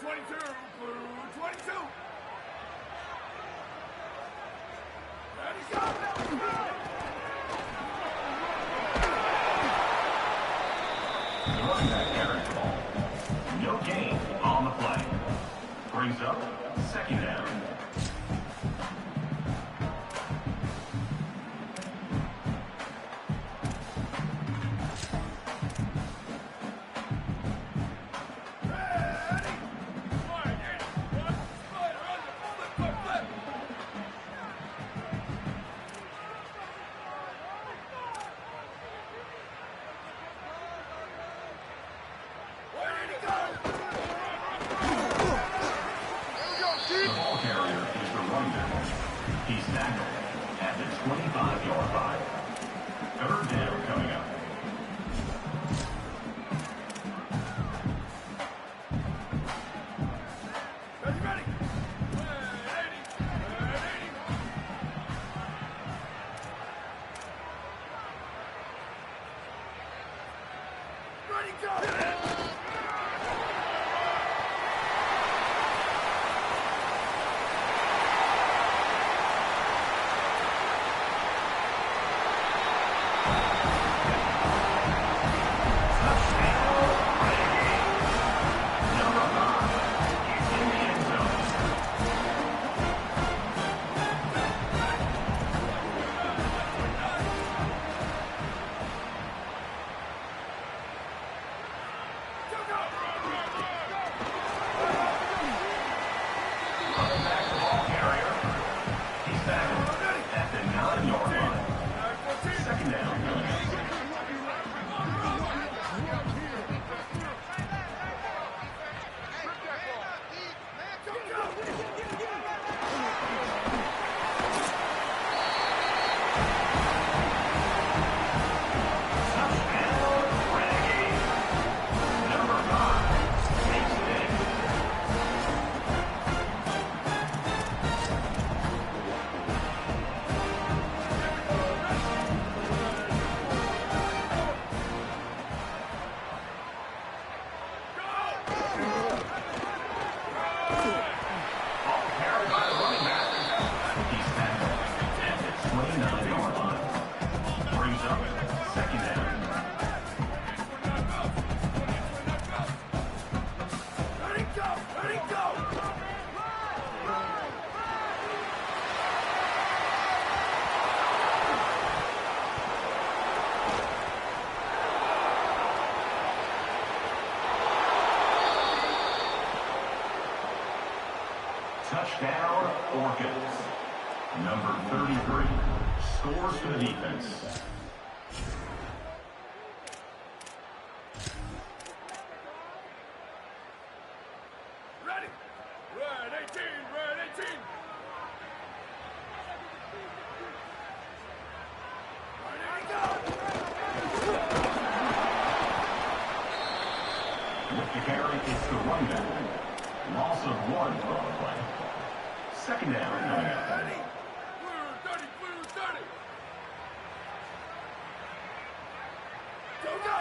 22, blue 22. Ready, go! The running back carries the ball. No gain on the play. Brings up second down. He's tackled at the 25-yard line. Third down coming up. Ready? Ready, go! Touchdown, Orcas. Number 33 scores for the defense. Ready? Red 18, red 18. Ready, go! With the carry, it's the run back. Loss of one on the play. Second down coming up. Ready? Blue 30, blue 30. Go, go!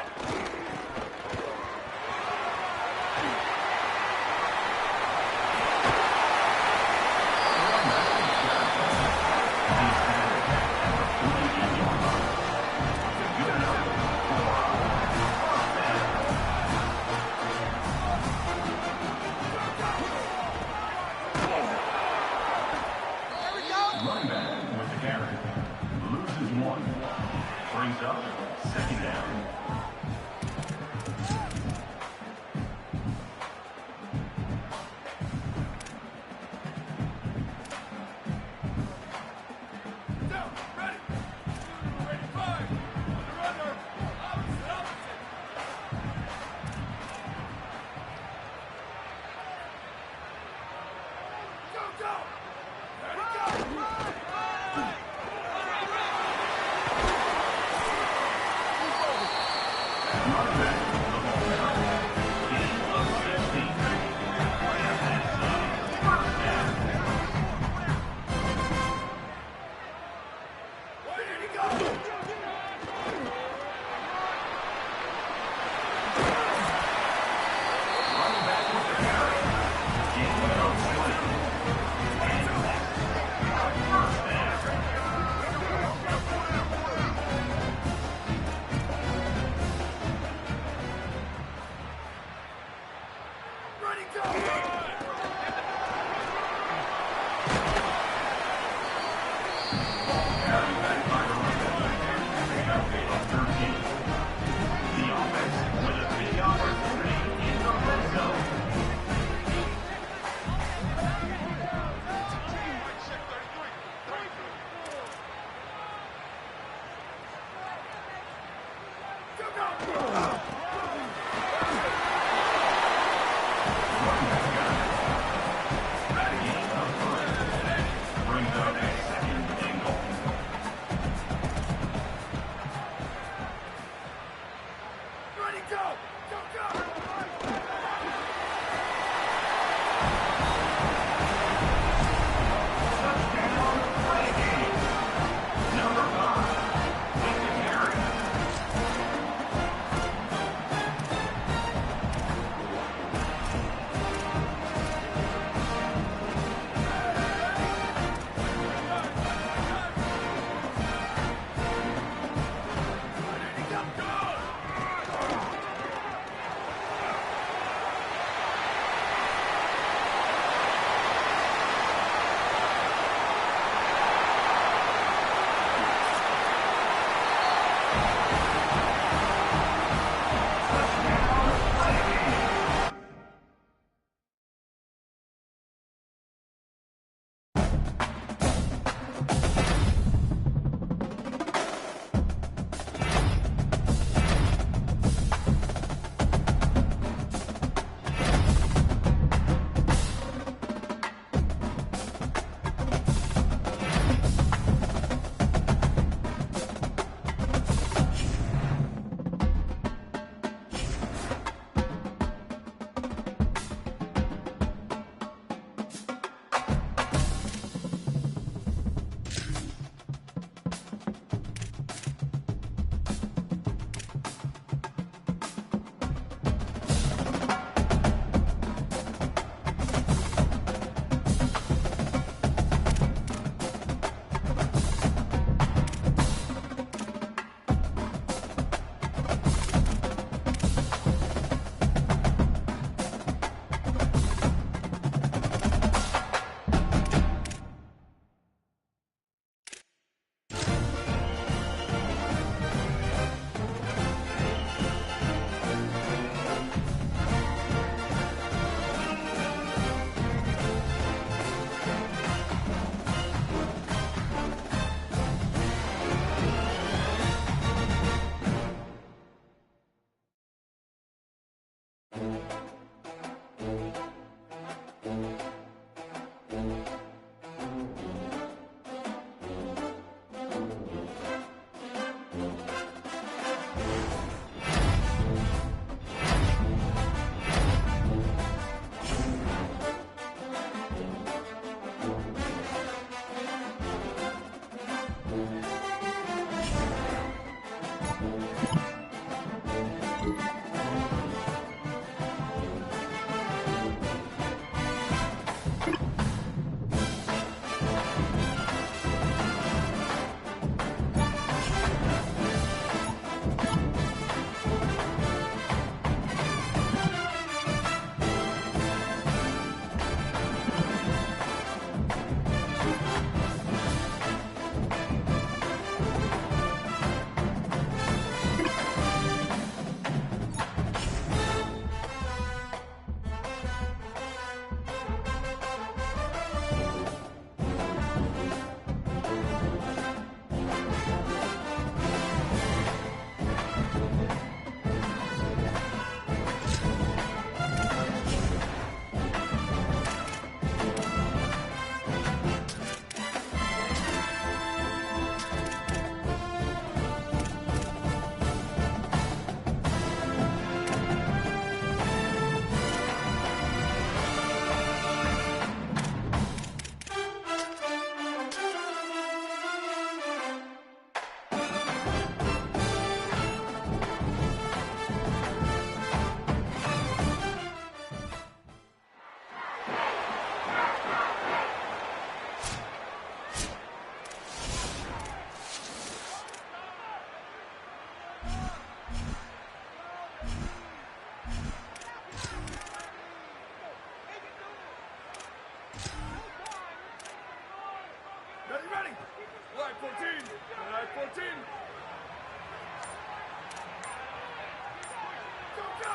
Running back with the carry. Loses one. Brings up second down. Down, ready? Blue 85. On the runner. Opposite. Go, go! Ready, go! Running back with the ball carry. Gain of 16. And that's first down. Ready, go! Running back with the carry. Brings up a second and goal. Ready, go! Go, go! Touchdown, Vikings. Number 5, Winston Harris. Ready, go, go! Touchdown, Vikings. Line 14. Line 14. Go, go.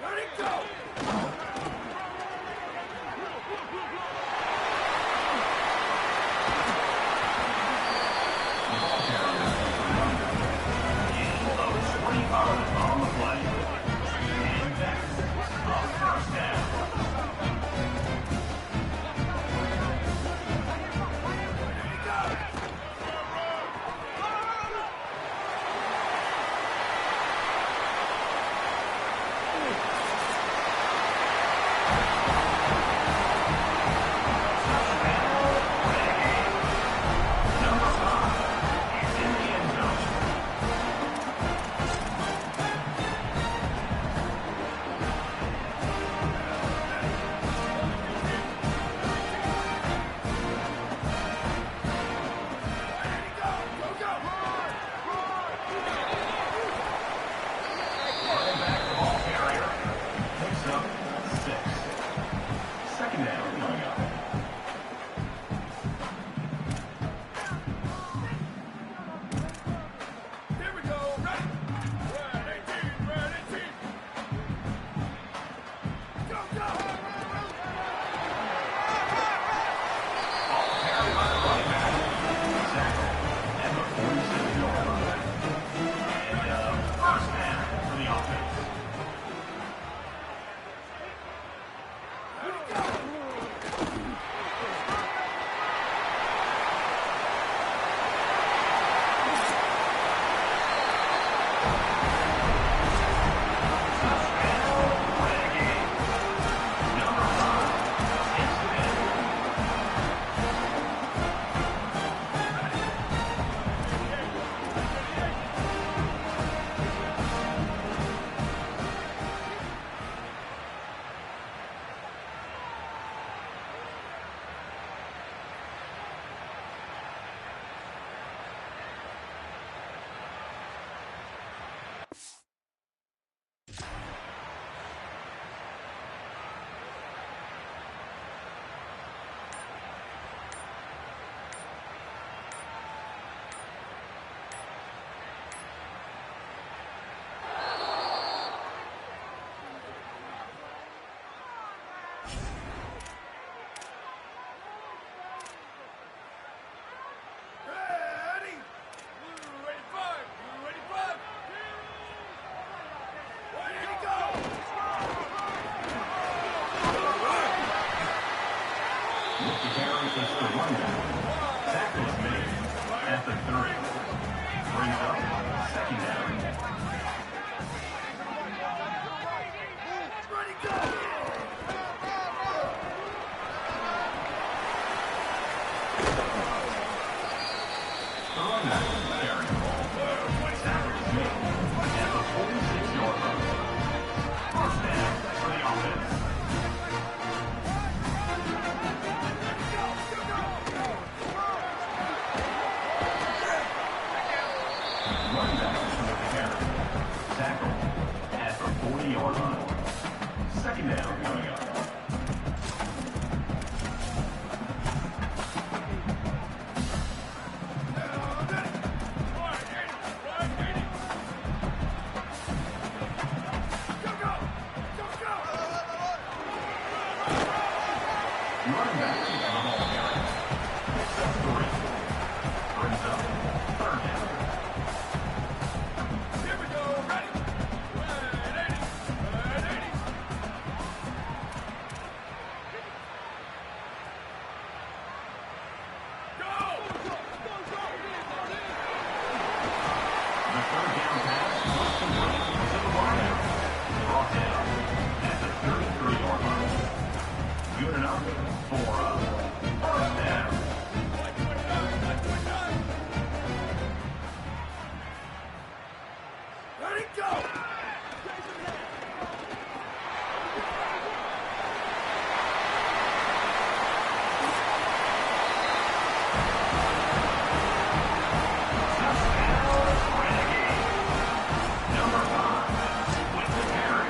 Ready, go. Gain of 25. Running back with the carry. Tackle at the 40-yard line. Second down coming up. Running back on the ball carry. Picks up 3. Brings up third down. Here we go, ready. 180, 180. Go! The third down pass was complete to the wide out. Brought down at the 33-yard line. Good enough for a first down. 129. Ready, go! Touchdown, Renegade. Number 5 with the carry.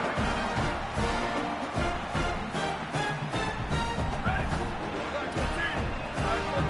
Ready. 114,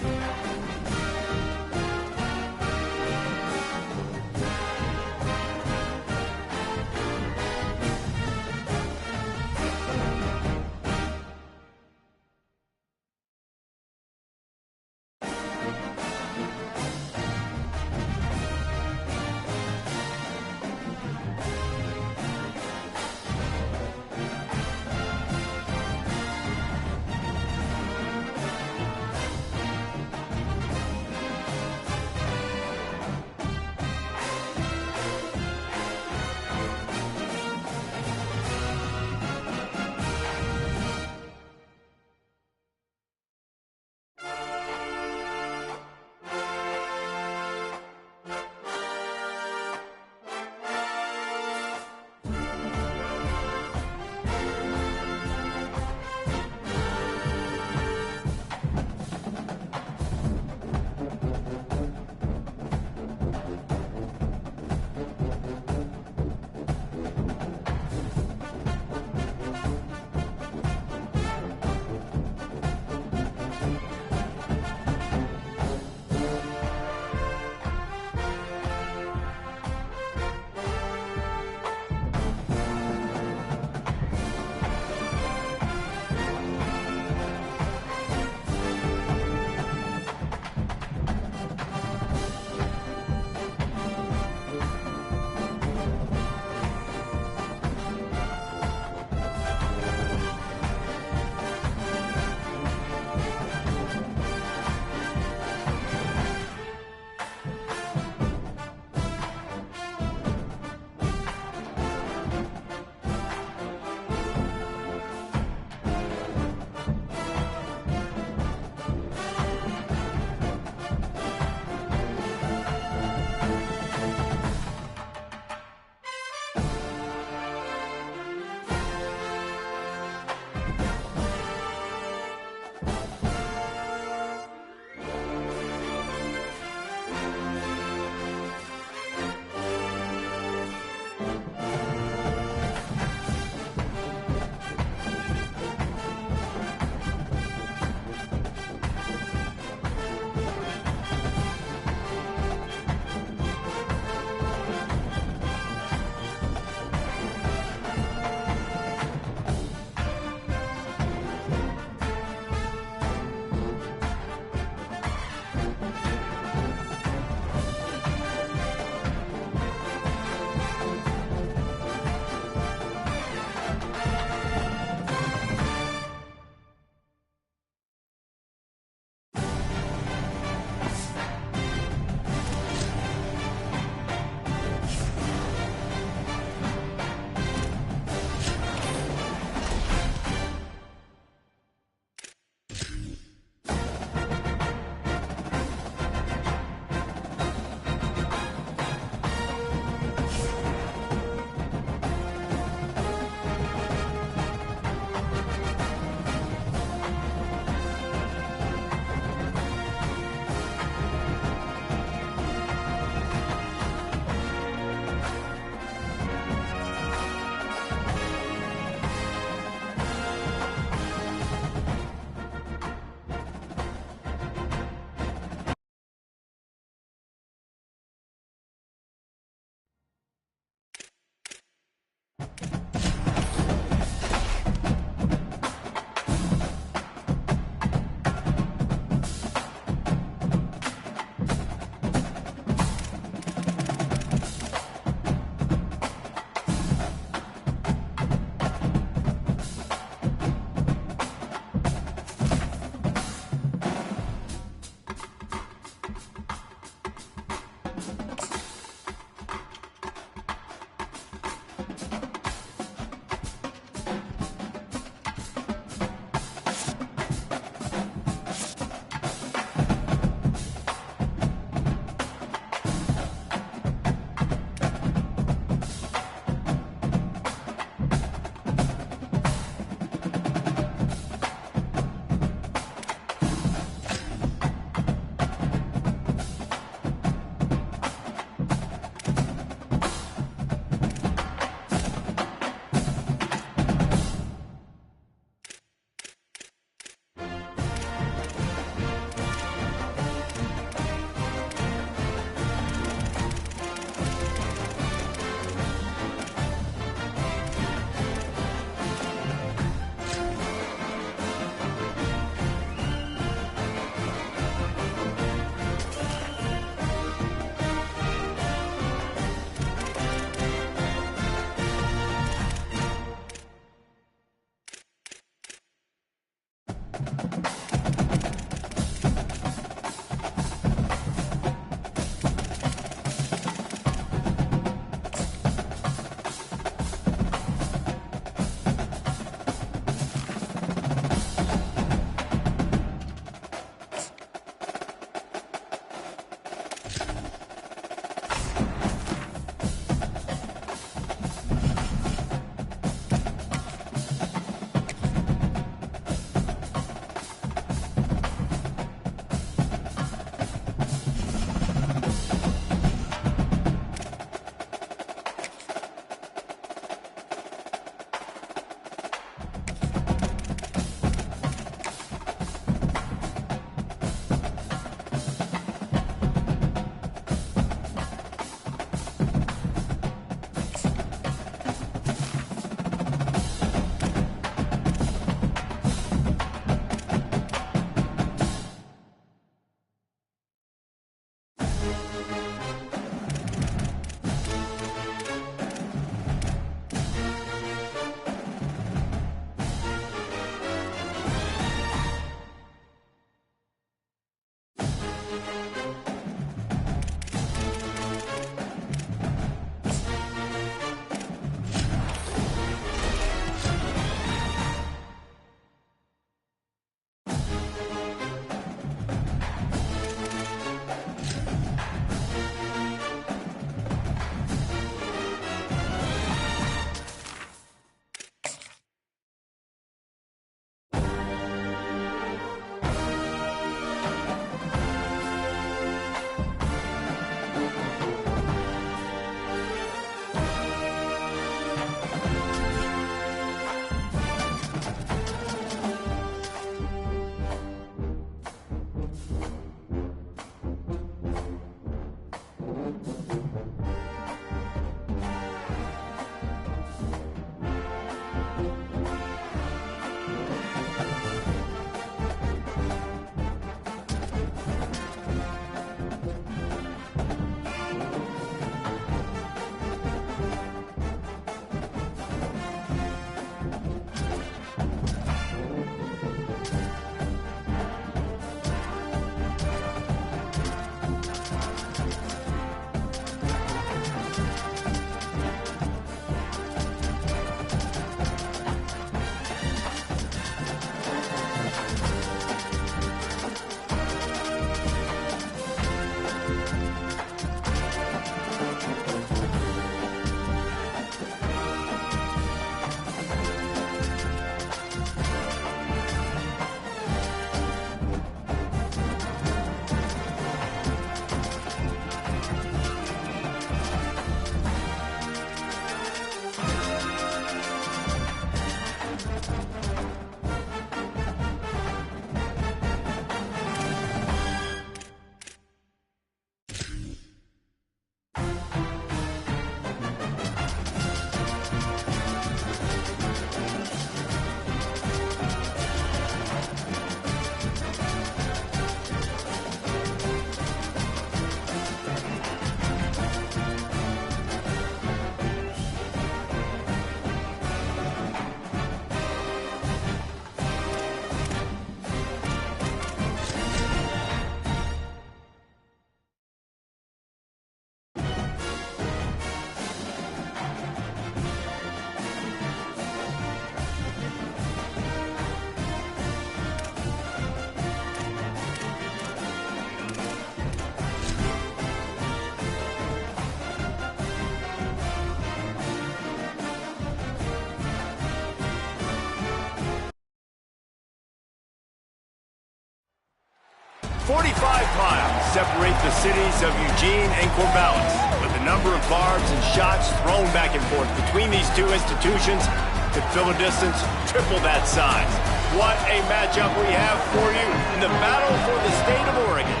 45 miles separate the cities of Eugene and Corvallis, but the number of barbs and shots thrown back and forth between these two institutions could fill a distance triple that size. What a matchup we have for you in the battle for the state of Oregon.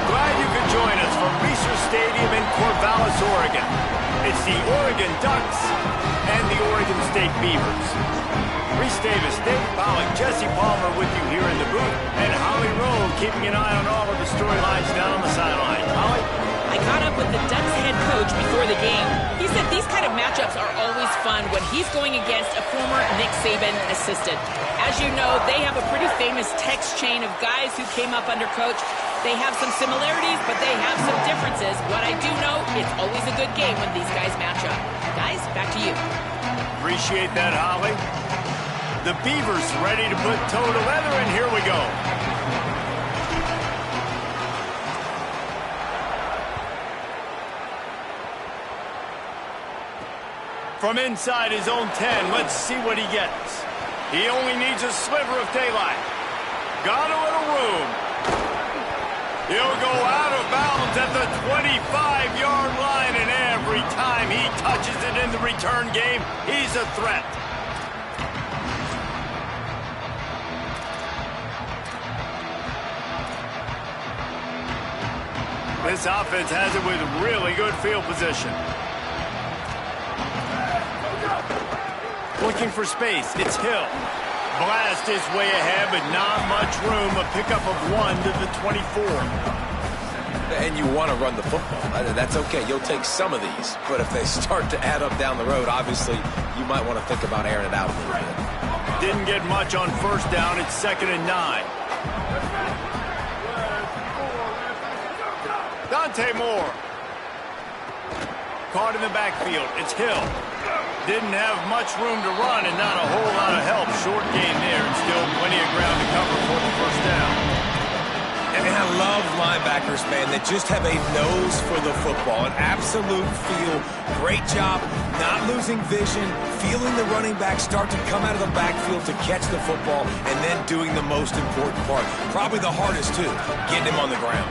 Glad you could join us from Reser Stadium in Corvallis, Oregon. It's the Oregon Ducks and the Oregon State Beavers. Reese Davis, Dave Pollock, Jesse Palmer with you here in the booth, and Holly Rowe keeping an eye on all of the storylines down on the sideline. Holly? I caught up with the Ducks head coach before the game. He said these kind of matchups are always fun when he's going against a former Nick Saban assistant. As you know, they have a pretty famous text chain of guys who came up under coach. They have some similarities, but they have some differences. What I do know, it's always a good game when these guys match up. Guys, back to you. Appreciate that, Holly. The Beavers ready to put toe to leather, and here we go. From inside his own 10, let's see what he gets. He only needs a sliver of daylight. Got a little room. He'll go out of bounds at the 25-yard line, and every time he touches it in the return game, he's a threat. This offense has it with really good field position. Looking for space, it's Hill. Blast his way ahead, but not much room. A pickup of 1 to the 24. And you want to run the football. That's okay. You'll take some of these. But if they start to add up down the road, obviously, you might want to think about airing it out a little bit. Didn't get much on first down. It's 2nd and 9. Dante Moore. Caught in the backfield. It's Hill. Didn't have much room to run and not a whole lot of help. Short gain there and still plenty of ground to cover for the first down. And I love linebackers, man, that just have a nose for the football, an absolute feel. Great job not losing vision, feeling the running back start to come out of the backfield to catch the football, and then doing the most important part. Probably the hardest, too, getting him on the ground.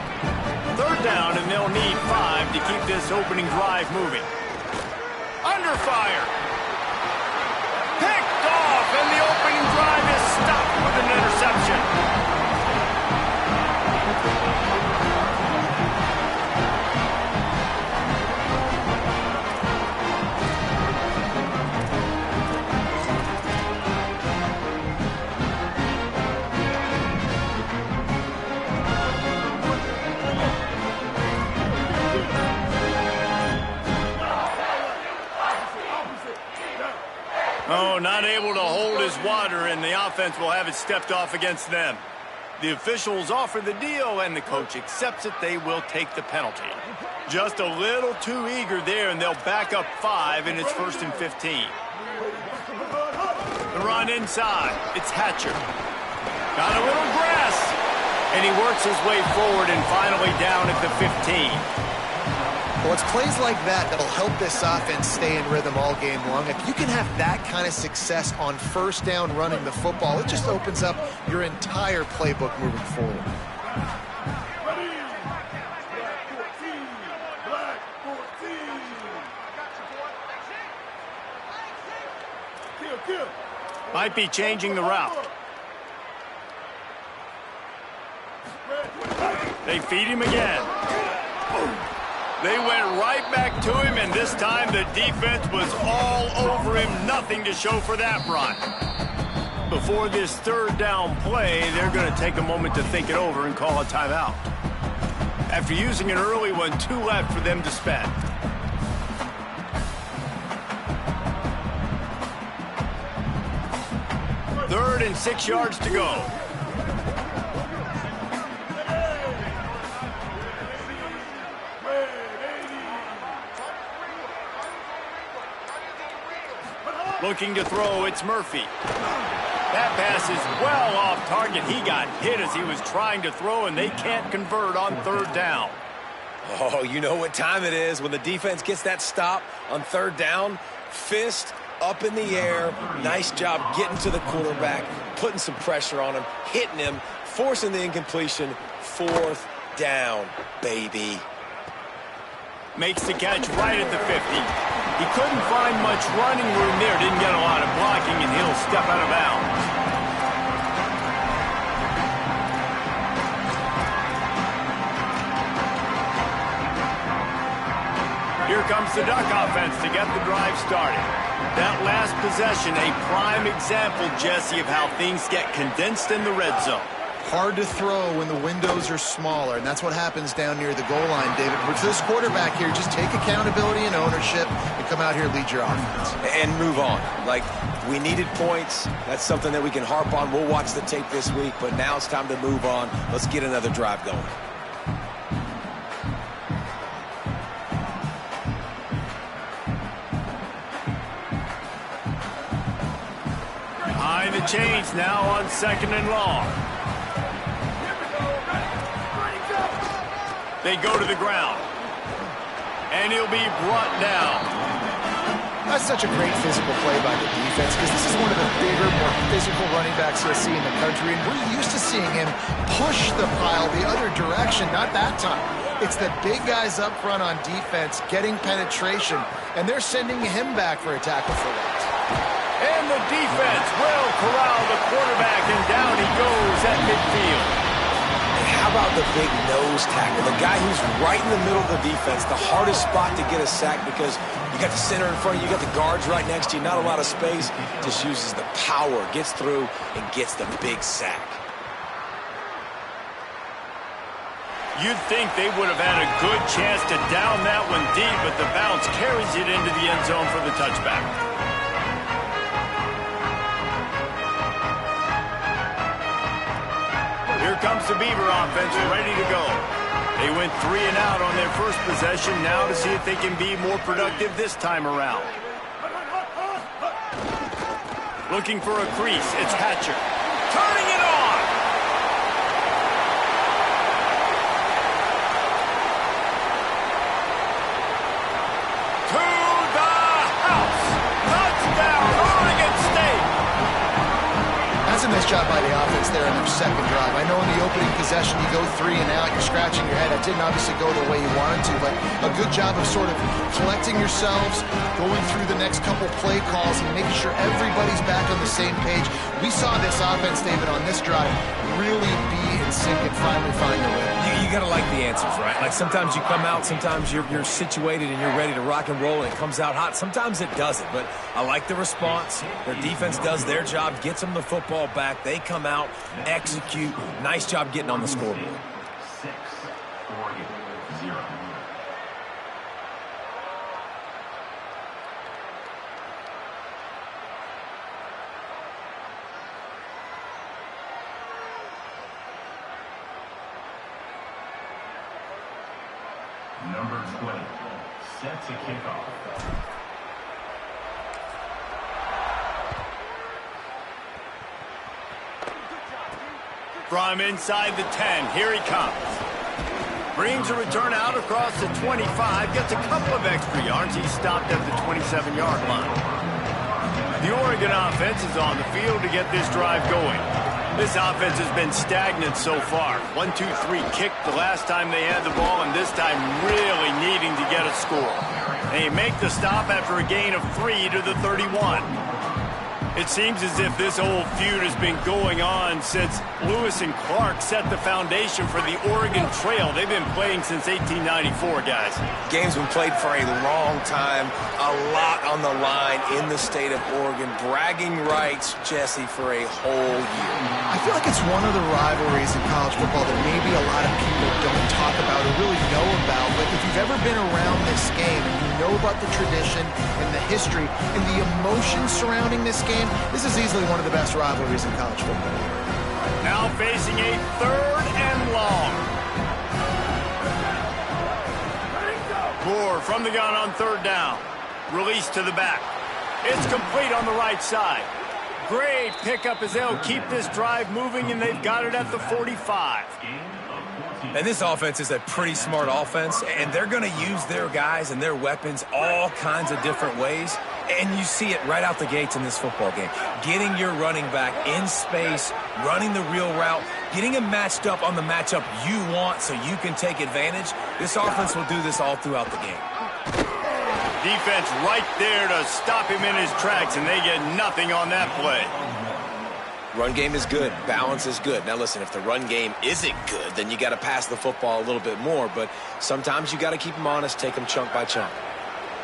3rd down, and they'll need 5 to keep this opening drive moving. Under fire. Picked off, and the opening drive is stopped with an interception. Oh, not able to hold his water, and the offense will have it stepped off against them. The officials offer the deal, and the coach accepts it. They will take the penalty. Just a little too eager there, and they'll back up 5, and it's 1st and 15. The run inside. It's Hatcher. Got a little grass, and he works his way forward and finally down at the 15. Well, it's plays like that that'll help this offense stay in rhythm all game long. If you can have that kind of success on first down running the football, it just opens up your entire playbook moving forward. Might be changing the route. They feed him again. They went right back to him, and this time the defense was all over him. Nothing to show for that run. Before this 3rd down play, they're going to take a moment to think it over and call a timeout. After using an early one, 2 left for them to spend. Third and 6 yards to go. Looking to throw, it's Murphy. That pass is well off target. He got hit as he was trying to throw, and they can't convert on 3rd down. Oh, you know what time it is when the defense gets that stop on 3rd down. Fist up in the air. Nice job getting to the quarterback, putting some pressure on him, hitting him, forcing the incompletion. 4th down, baby. Makes the catch right at the 50. He couldn't find much running room there. Didn't get a lot of blocking, and he'll step out of bounds. Here comes the Duck offense to get the drive started. That last possession, a prime example, Jesse, of how things get condensed in the red zone. Hard to throw when the windows are smaller, and that's what happens down near the goal line, David. But for this quarterback here, just take accountability and ownership and come out here and lead your offense. And move on. Like, we needed points. That's something that we can harp on. We'll watch the tape this week, but now it's time to move on. Let's get another drive going. Behind the chains now on 2nd and long. They go to the ground. And he'll be brought down. That's such a great physical play by the defense because this is one of the bigger, more physical running backs you'll see in the country. And we're used to seeing him push the pile the other direction, not that time. It's the big guys up front on defense getting penetration, and they're sending him back for a tackle for loss. And the defense will corral the quarterback, and down he goes at midfield. How about the big nose tackle? The guy who's right in the middle of the defense, the hardest spot to get a sack because you got the center in front of you, you got the guards right next to you, not a lot of space. Just uses the power, gets through, and gets the big sack. You'd think they would have had a good chance to down that one deep, but the bounce carries it into the end zone for the touchback. Here comes the Beaver offense ready to go. They went 3 and out on their first possession. Now to see if they can be more productive this time around. Looking for a crease. It's Hatcher. Turning it on. To the house. Touchdown, Oregon State. That's a nice job by the offense there in their second drive. I know in the opening possession you go 3 and out, you're scratching your head. That didn't obviously go the way you wanted to, but a good job of sort of collecting yourselves, going through the next couple play calls and making sure everybody's back on the same page. We saw this offense, David, on this drive really be in sync and finally find the rhythm. You got to like the answers, right? Like sometimes you come out, sometimes you're situated and you're ready to rock and roll and it comes out hot. Sometimes it doesn't, but I like the response. Their defense does their job, gets them the football back. They come out, execute. Nice job getting on the scoreboard. 6, Oregon 0. Number 20, set to kick off. From inside the 10, here he comes. Brings a return out across the 25, gets a couple of extra yards. He's stopped at the 27-yard line. The Oregon offense is on the field to get this drive going. This offense has been stagnant so far. 1-2-3 kick the last time they had the ball, and this time really needing to get a score. They make the stop after a gain of 3 to the 31. It seems as if this old feud has been going on since Lewis and Clark set the foundation for the Oregon Trail. They've been playing since 1894, guys. Game's been played for a long time, a lot on the line in the state of Oregon. Bragging rights, Jesse, for a whole year. I feel like it's one of the rivalries in college football that maybe a lot of people don't talk about or really know about. But if you've ever been around this game and you know about the tradition and the history and the emotion surrounding this game, this is easily one of the best rivalries in college football. Now facing a 3rd and long. Moore from the gun on 3rd down. Release to the back. It's complete on the right side. Great pickup as they'll keep this drive moving, and they've got it at the 45. And this offense is a pretty smart offense, and they're going to use their guys and their weapons all kinds of different ways. And you see it right out the gates in this football game. Getting your running back in space, running the real route, getting him matched up on the matchup you want so you can take advantage. This offense will do this all throughout the game. Defense right there to stop him in his tracks, and they get nothing on that play. Run game is good. Balance is good. Now, listen, if the run game isn't good, then you got to pass the football a little bit more. But sometimes you got to keep them honest, take them chunk by chunk.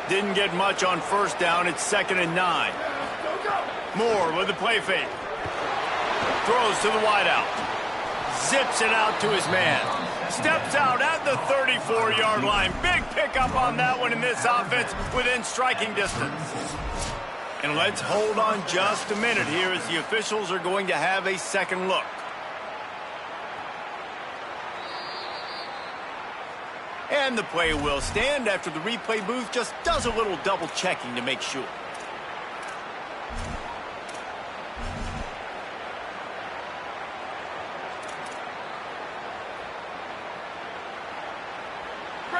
Didn't get much on first down. It's 2nd and 9. Moore with the play fake. Throws to the wideout. Zips it out to his man. Steps out at the 34-yard line. Big pickup on that one in this offense within striking distance. And let's hold on just a minute here as the officials are going to have a second look. And the play will stand after the replay booth just does a little double checking to make sure.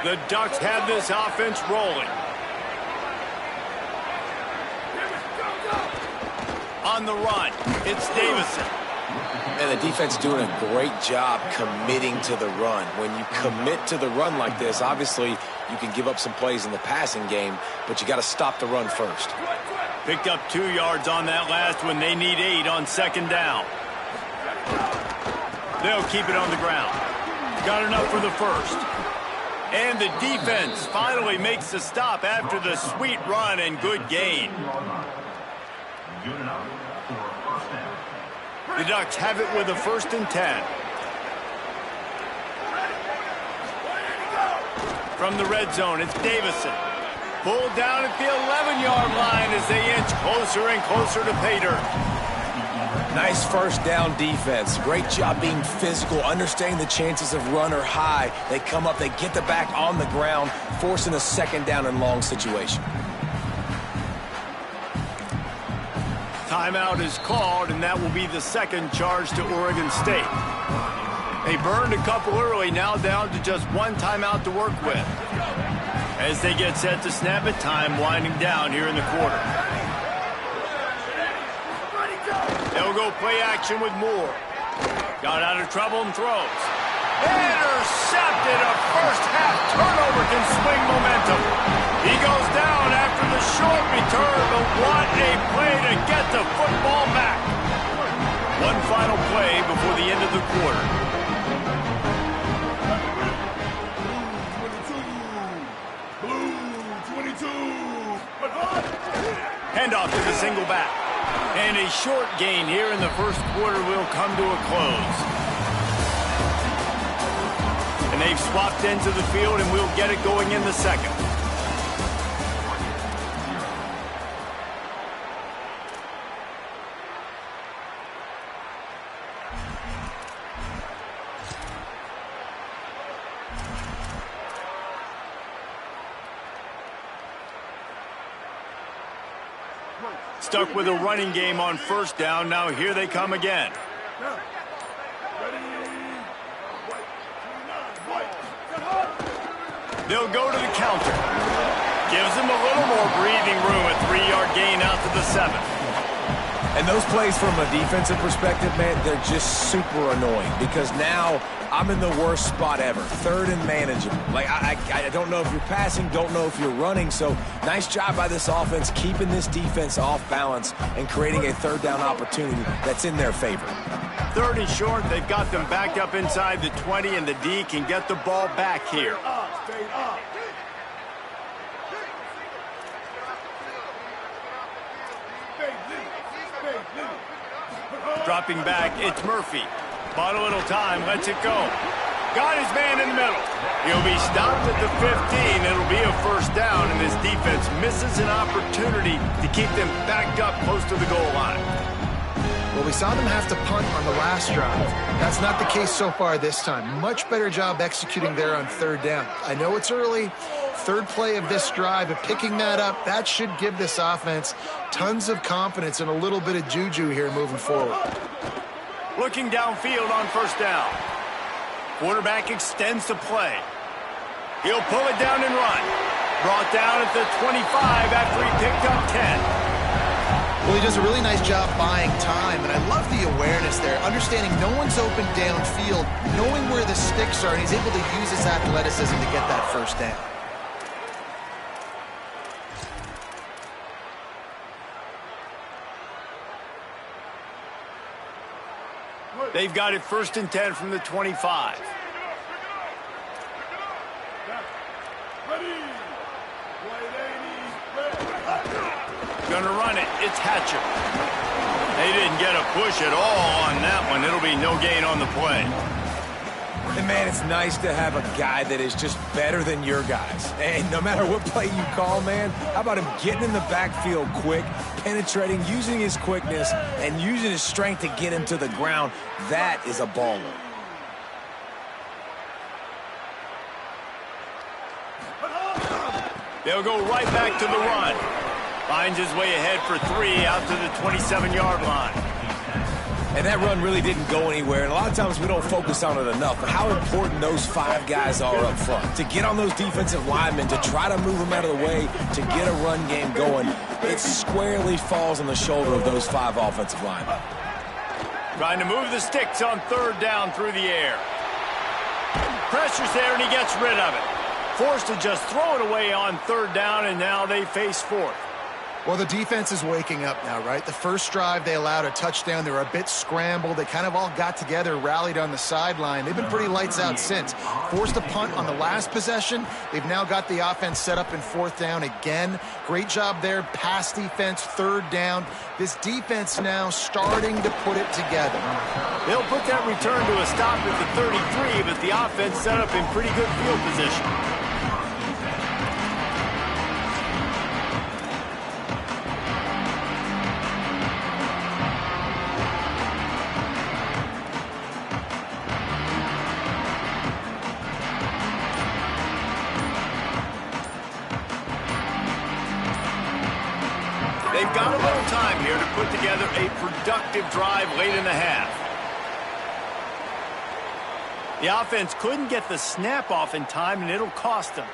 The Ducks have this offense rolling. On the run, it's Davison. And the defense doing a great job committing to the run. When you commit to the run like this, obviously you can give up some plays in the passing game, but you got to stop the run first. Picked up 2 yards on that last one. They need 8 on 2nd down. They'll keep it on the ground. Got enough for the first. And the defense finally makes the stop after the sweet run and good gain. Good enough for a first down. The Ducks have it with a 1st and 10. From the red zone, it's Davison. Pulled down at the 11-yard line as they inch closer and closer to pay dirt. Nice first down defense. Great job being physical, understanding the chances of run are high. They come up, they get the back on the ground, forcing a 2nd down and long situation. Timeout is called, and that will be the 2nd charge to Oregon State. They burned a couple early, now down to just 1 timeout to work with. As they get set to snap it, time winding down here in the quarter. They'll go play action with Moore. Got out of trouble and throws. Intercepted. A first-half turnover can swing momentum. He goes down after the short return, but what a play to get the football back. One final play before the end of the quarter. Blue 22. Handoff to the single back. And a short gain here in the first quarter will come to a close. And they've swapped into the field, and we'll get it going in the second. Stuck with a running game on first down. Now here they come again. They'll go to the counter. Gives them a little more breathing room. A 3-yard gain out to the 7. And those plays from a defensive perspective, man, they're just super annoying because now I'm in the worst spot ever. 3rd and manageable. Like, I don't know if you're passing, don't know if you're running. So nice job by this offense keeping this defense off balance and creating a 3rd down opportunity that's in their favor. 3rd and short. They've got them backed up inside the 20, and the D can get the ball back here. Dropping back, it's Murphy. Bought a little time, lets it go. Got his man in the middle. He'll be stopped at the 15. It'll be a first down, and this defense misses an opportunity to keep them backed up close to the goal line. Well, we saw them have to punt on the last drive. That's not the case so far this time. Much better job executing there on 3rd down. I know it's early. 3rd play of this drive, but picking that up, that should give this offense tons of confidence and a little bit of juju here moving forward. Looking downfield on first down. Quarterback extends the play. He'll pull it down and run. Brought down at the 25 after he picked up 10. Well, he does a really nice job buying time, and I love the awareness there, understanding no one's open downfield, knowing where the sticks are, and he's able to use his athleticism to get that first down. They've got it 1st and 10 from the 25. Gonna run it. It's Hatcher. They didn't get a push at all on that one. It'll be no gain on the play. And, man, it's nice to have a guy that is just better than your guys. And no matter what play you call, man, how about him getting in the backfield quick, penetrating, using his quickness, and using his strength to get him to the ground. That is a baller. They'll go right back to the run. Finds his way ahead for 3 out to the 27-yard line. And that run really didn't go anywhere. And a lot of times we don't focus on it enough. But how important those 5 guys are up front. To get on those defensive linemen, to try to move them out of the way, to get a run game going, it squarely falls on the shoulder of those 5 offensive linemen. Trying to move the sticks on 3rd down through the air. Pressure's there, and he gets rid of it. Forced to just throw it away on 3rd down, and now they face 4th. Well, the defense is waking up now, right? The first drive, they allowed a touchdown. They were a bit scrambled. They kind of all got together, rallied on the sideline. They've been pretty lights out since. Forced a punt on the last possession. They've now got the offense set up in 4th down again. Great job there. Pass defense, 3rd down. This defense now starting to put it together. They'll put that return to a stop at the 33, but the offense set up in pretty good field position. They've got a little time here to put together a productive drive late in the half. The offense couldn't get the snap off in time, and it'll cost them.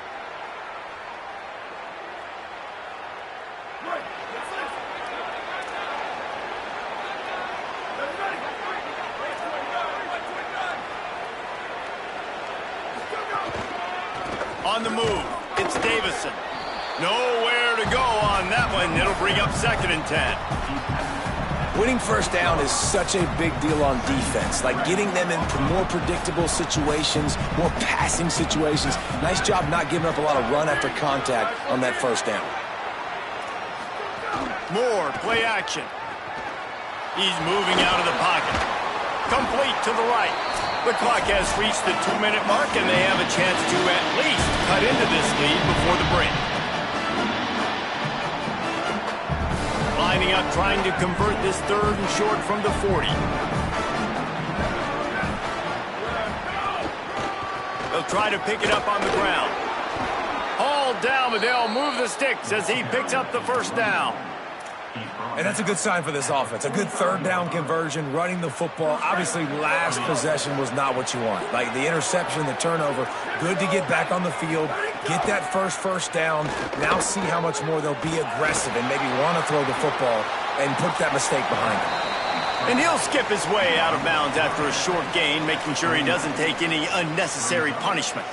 On the move, it's Davison. Nowhere to go on that one. It'll bring up 2nd and 10. Winning 1st down is such a big deal on defense, like getting them into more predictable situations, more passing situations. Nice job not giving up a lot of run after contact on that 1st down. More play action. He's moving out of the pocket. Complete to the right. The clock has reached the 2-minute mark, and they have a chance to at least cut into this lead before the break. Lining up, trying to convert this 3rd and short from the 40. They'll try to pick it up on the ground. Hauled down, but they'll move the sticks as he picks up the 1st down. And that's a good sign for this offense. A good 3rd down conversion, running the football. Obviously, last possession was not what you want. Like the interception, the turnover, good to get back on the field, get that first down. Now see how much more they'll be aggressive and maybe want to throw the football and put that mistake behind them. And he'll skip his way out of bounds after a short gain, making sure he doesn't take any unnecessary punishment.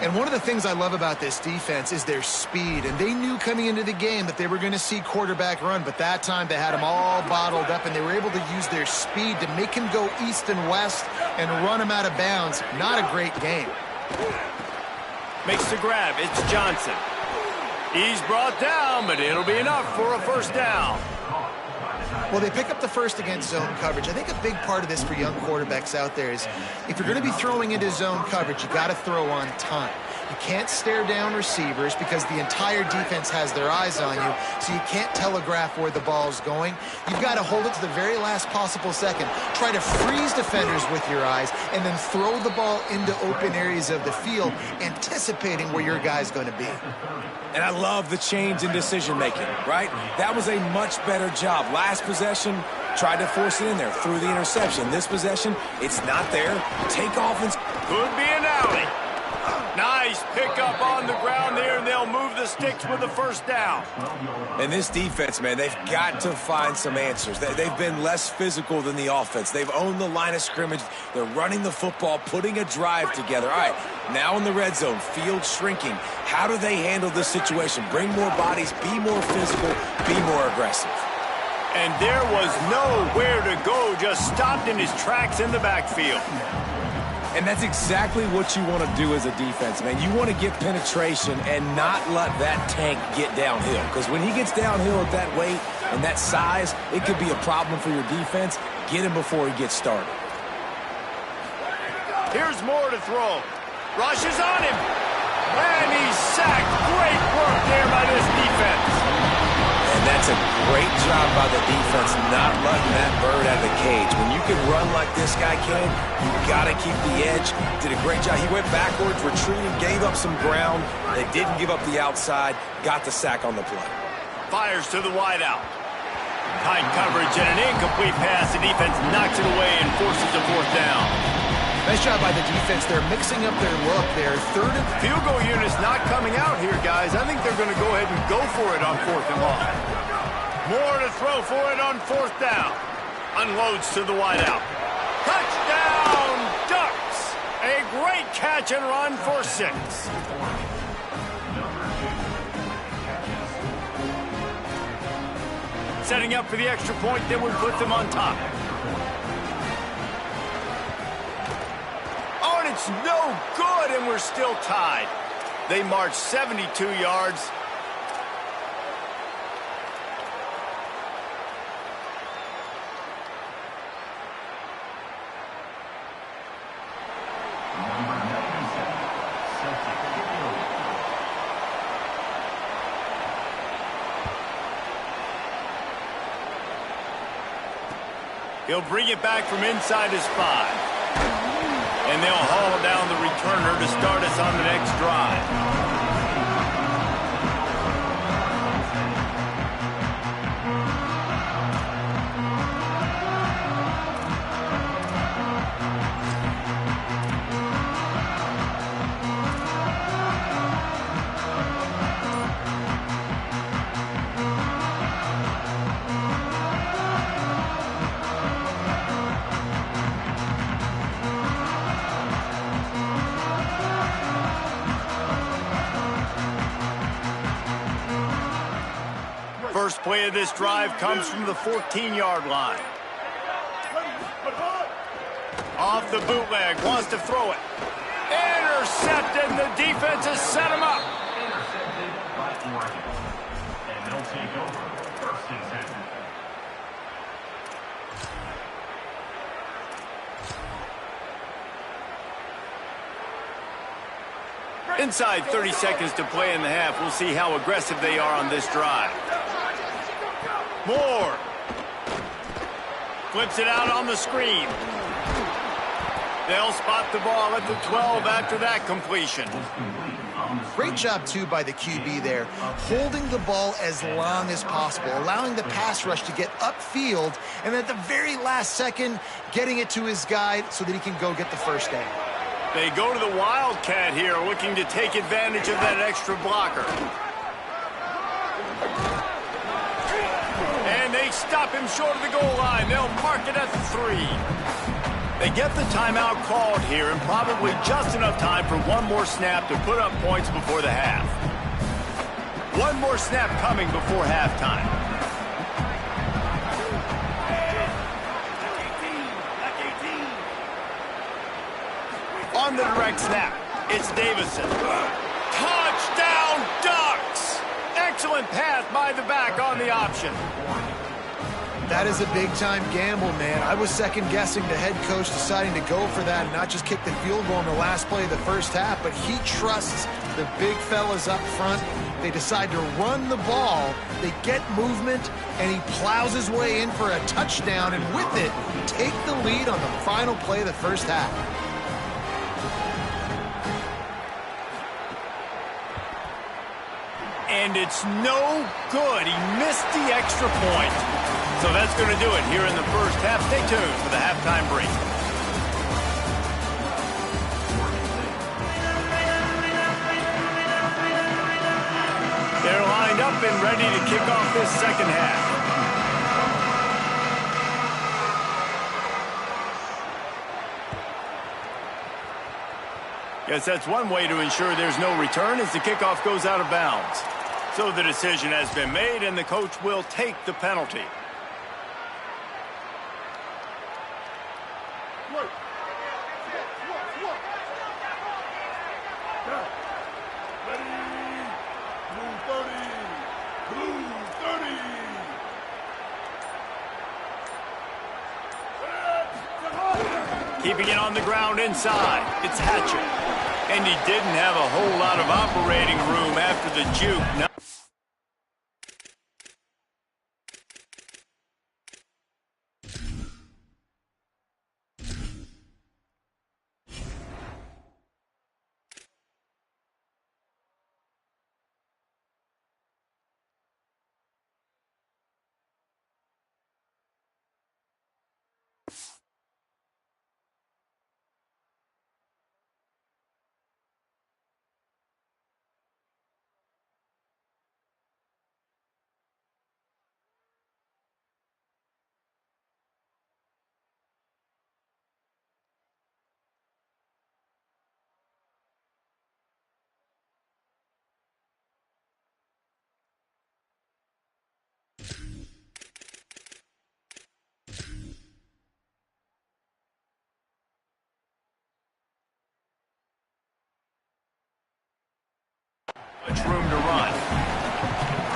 And one of the things I love about this defense is their speed. And they knew coming into the game that they were going to see quarterback run. But that time they had him all bottled up, and they were able to use their speed to make him go east and west and run him out of bounds. Not a great game. Makes the grab. It's Johnson. He's brought down, but it'll be enough for a 1st down. Well, they pick up the 1st against zone coverage. I think a big part of this for young quarterbacks out there is if you're going to be throwing into zone coverage, you got to throw on time. You can't stare down receivers because the entire defense has their eyes on you, so you can't telegraph where the ball's going. You've got to hold it to the very last possible second. Try to freeze defenders with your eyes and then throw the ball into open areas of the field, anticipating where your guy's going to be. And I love the change in decision-making, right? That was a much better job. Last possession, tried to force it in there, threw the interception. This possession, it's not there. Take off and... Could be an alley. Nice pickup on the ground there, and they'll move the the sticks with the first down. And this defense, man, they've got to find some answers. They've been less physical than the offense. They've owned the line of scrimmage. They're running the football, putting a drive together. All right, now in the red zone, field shrinking. How do they handle this situation? Bring more bodies, be more physical, be more aggressive. And there was nowhere to go, just stopped in his tracks in the backfield. And that's exactly what you want to do as a defense, man. You want to get penetration and not let that tank get downhill. Because when he gets downhill at that weight and that size, it could be a problem for your defense. Get him before he gets started. Here's Moore to throw. Rush is on him. And he's sacked. Great work there by this defense. And that's a great job by the defense not letting that bird out of the cage. When you can run like this guy can, you got to keep the edge. Did a great job. He went backwards, retreated, gave up some ground. They didn't give up the outside, got the sack on the play. Fires to the wideout. Tight coverage and an incomplete pass. The defense knocks it away and forces a fourth down. Nice job by the defense. They're mixing up their look there. Third and Field goal unit's not coming out here, guys. I think they're going to go ahead and go for it on fourth and long. More to throw for it on fourth down. Unloads to the wideout. Touchdown, Ducks! A great catch and run for 6. Setting up for the extra point that would put them on top. Oh, and it's no good, and we're still tied. They march 72 yards. He'll bring it back from inside his 5. And they'll haul down the returner to start us on the next drive. First play of this drive comes from the 14-yard line. Off the bootleg, wants to throw it. Intercepted, and the defense has set him up. Intercepted by Oregon. And they'll take over first and 10. Inside 30 seconds to play in the half. We'll see how aggressive they are on this drive. Moore. Flips it out on the screen. They'll spot the ball at the 12 after that completion. Great job, too, by the QB there, holding the ball as long as possible, allowing the pass rush to get upfield, and at the very last second, getting it to his guy so that he can go get the first down. They go to the Wildcat here, looking to take advantage of that extra blocker. And they stop him short of the goal line. They'll mark it at the 3. They get the timeout called here, and probably just enough time for one more snap to put up points before the half. One more snap coming before halftime. On the direct snap, it's Davison. Touchdown, Ducks! Excellent pass by the back on the option. That is a big-time gamble, man. I was second-guessing the head coach deciding to go for that and not just kick the field goal in the last play of the first half, but he trusts the big fellas up front. They decide to run the ball. They get movement, and he plows his way in for a touchdown, and with it, take the lead on the final play of the first half. And it's no good. He missed the extra point. So that's going to do it here in the first half. Stay tuned for the halftime break. and ready to kick off this second half. Guess that's one way to ensure there's no return as the kickoff goes out of bounds. So the decision has been made, and the coach will take the penalty. Keeping it on the ground inside. It's Hatcher. And he didn't have a whole lot of operating room after the juke. Now much room to run.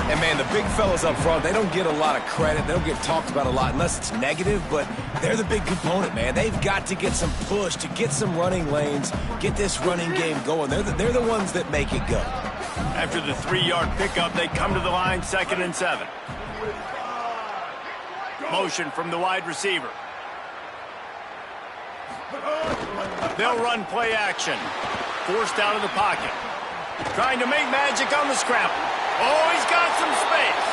And, man, the big fellas up front, they don't get a lot of credit. They don't get talked about a lot unless it's negative, but they're the big component, man. They've got to get some push, to get some running lanes, get this running game going. They're the ones that make it go. After the 3-yard pickup, they come to the line 2nd and 7. Motion from the wide receiver. They'll run play action. Forced out of the pocket. Trying to make magic on the scramble. Oh, he's got some space.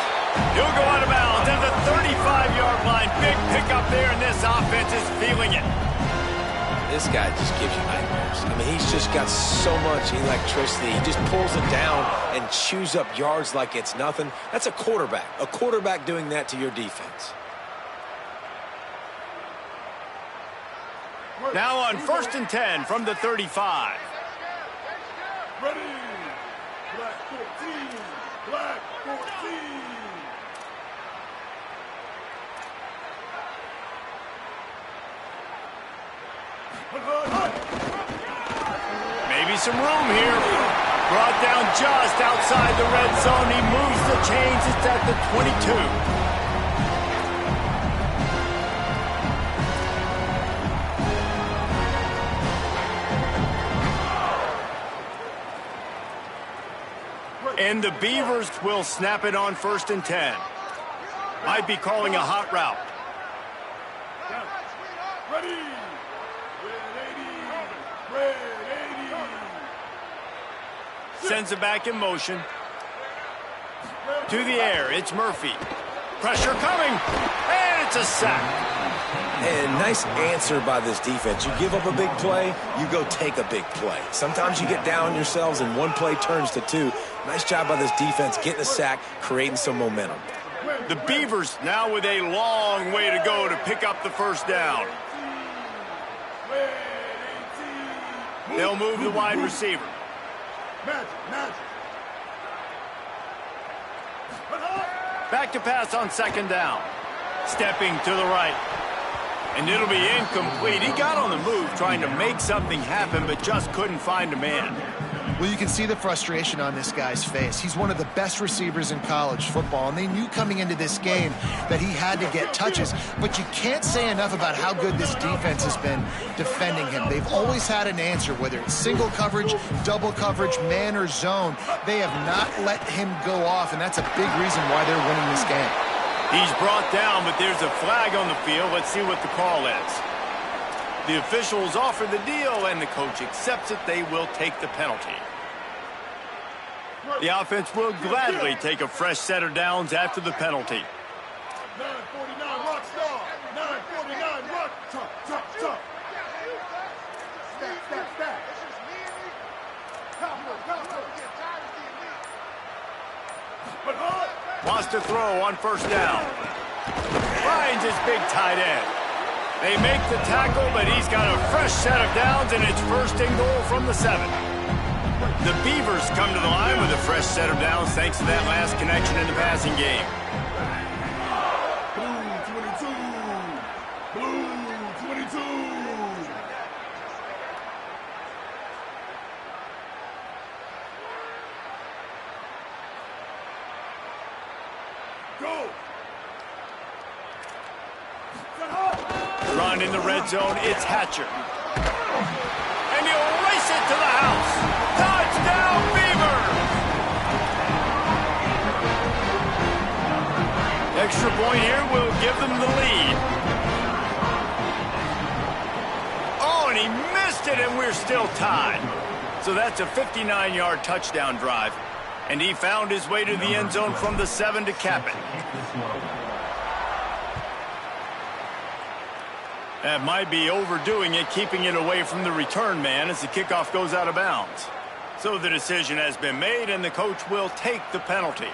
He'll go out of bounds at the 35-yard line. Big pickup there, and this offense is feeling it. This guy just gives you nightmares. I mean, he's just got so much electricity. He just pulls it down and chews up yards like it's nothing. That's a quarterback. A quarterback doing that to your defense. Now on 1st and 10 from the 35. Ready. Black 14. Black 14. Maybe some room here. Brought down just outside the red zone. He moves the chains. It's at the 22. And the Beavers will snap it on 1st and 10. Might be calling a hot route. Ready. Red 80. Sends it back in motion. To the air, it's Murphy. Pressure coming, and it's a sack. And nice answer by this defense. You give up a big play, you go take a big play. Sometimes you get down yourselves and one play turns to two. Nice job by this defense getting a sack, creating some momentum. The Beavers now with a long way to go to pick up the first down. They'll move the wide receiver. Back to pass on 2nd down. Stepping to the right. And it'll be incomplete. He got on the move trying to make something happen, but just couldn't find a man. Well, you can see the frustration on this guy's face. He's one of the best receivers in college football, and they knew coming into this game that he had to get touches. But you can't say enough about how good this defense has been defending him. They've always had an answer, whether it's single coverage, double coverage, man or zone. They have not let him go off, and that's a big reason why they're winning this game. He's brought down, but there's a flag on the field. Let's see what the call is. The officials offer the deal, and the coach accepts it. They will take the penalty. The offense will gladly take a fresh set of downs after the penalty. 949 rock star. 949 rock. Chop. Stack. But hard. Wants to throw on first down. Finds his big tight end. They make the tackle, but he's got a fresh set of downs, and it's first and goal from the 7. The Beavers come to the line with a fresh set of downs thanks to that last connection in the passing game. Blue 22. Go. Run in the red zone, it's Hatcher. And he'll race it to the house. Touchdown, Beavers! Extra point here will give them the lead. Oh, and he missed it, and we're still tied. So that's a 59-yard touchdown drive. And he found his way to the end zone from the 7 to cap it. That might be overdoing it, keeping it away from the return man as the kickoff goes out of bounds. So the decision has been made, and the coach will take the penalty.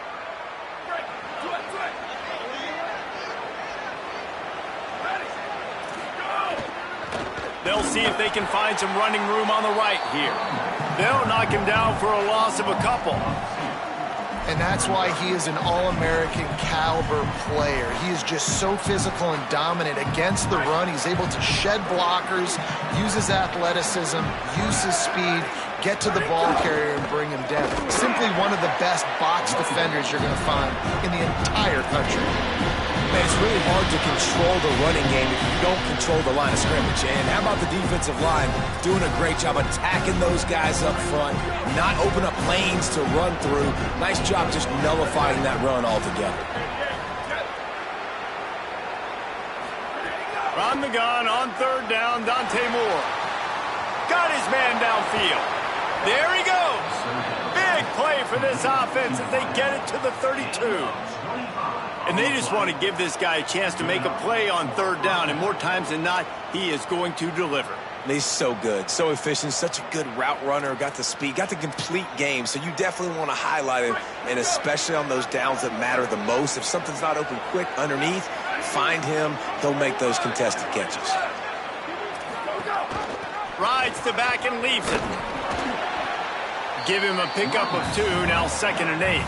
They'll see if they can find some running room on the right here. They'll knock him down for a loss of a couple. And that's why he is an All-American caliber player. He is just so physical and dominant against the run. He's able to shed blockers, use his athleticism, use his speed, get to the ball carrier and bring him down. Simply one of the best box defenders you're going to find in the entire country. Man, it's really hard to control the running game if you don't control the line of scrimmage. And how about the defensive line doing a great job attacking those guys up front, not open up lanes to run through. Nice job just nullifying that run altogether. From the gun on third down, Dante Moore. Got his man downfield. There he goes. Big play for this offense as they get it to the 32. And they just want to give this guy a chance to make a play on third down, and more times than not, he is going to deliver. He's so good, so efficient, such a good route runner, got the speed, got the complete game, so you definitely want to highlight him, and especially on those downs that matter the most. If something's not open quick underneath, find him, he'll make those contested catches. Rides the back and leaves it. Give him a pickup of 2, now 2nd and 8.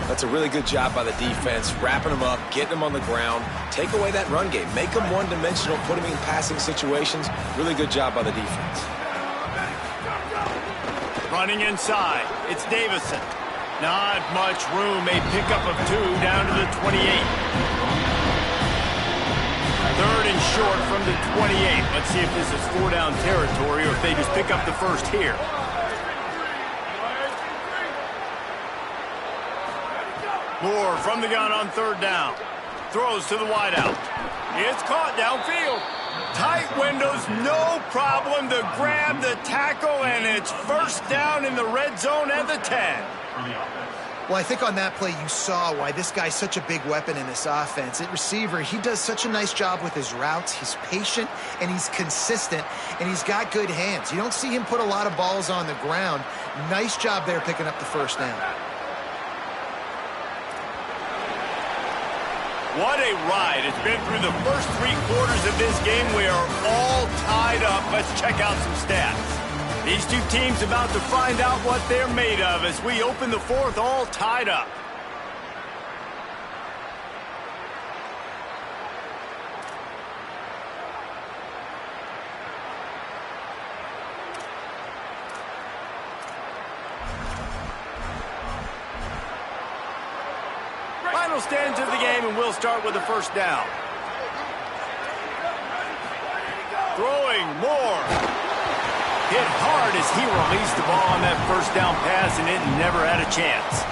That's a really good job by the defense, wrapping them up, getting them on the ground, take away that run game, make them one-dimensional, put them in passing situations. Really good job by the defense. Running inside, it's Davison. Not much room, a pickup of 2 down to the 28. 3rd and short from the 28. Let's see if this is 4-down territory or if they just pick up the first here. Moore from the gun on third down. Throws to the wideout. It's caught downfield. Tight windows, no problem to grab the tackle, and it's first down in the red zone at the 10. Well, I think on that play you saw why this guy's such a big weapon in this offense. At receiver, he does such a nice job with his routes. He's patient, and he's consistent, and he's got good hands. You don't see him put a lot of balls on the ground. Nice job there picking up the first down. What a ride. It's been through the first 3 quarters of this game. We are all tied up. Let's check out some stats. These two teams about to find out what they're made of as we open the 4th all tied up. Final stands of the game, and we'll start with the first down. Throwing Moore. Hit hard as he released the ball on that first down pass, and it never had a chance.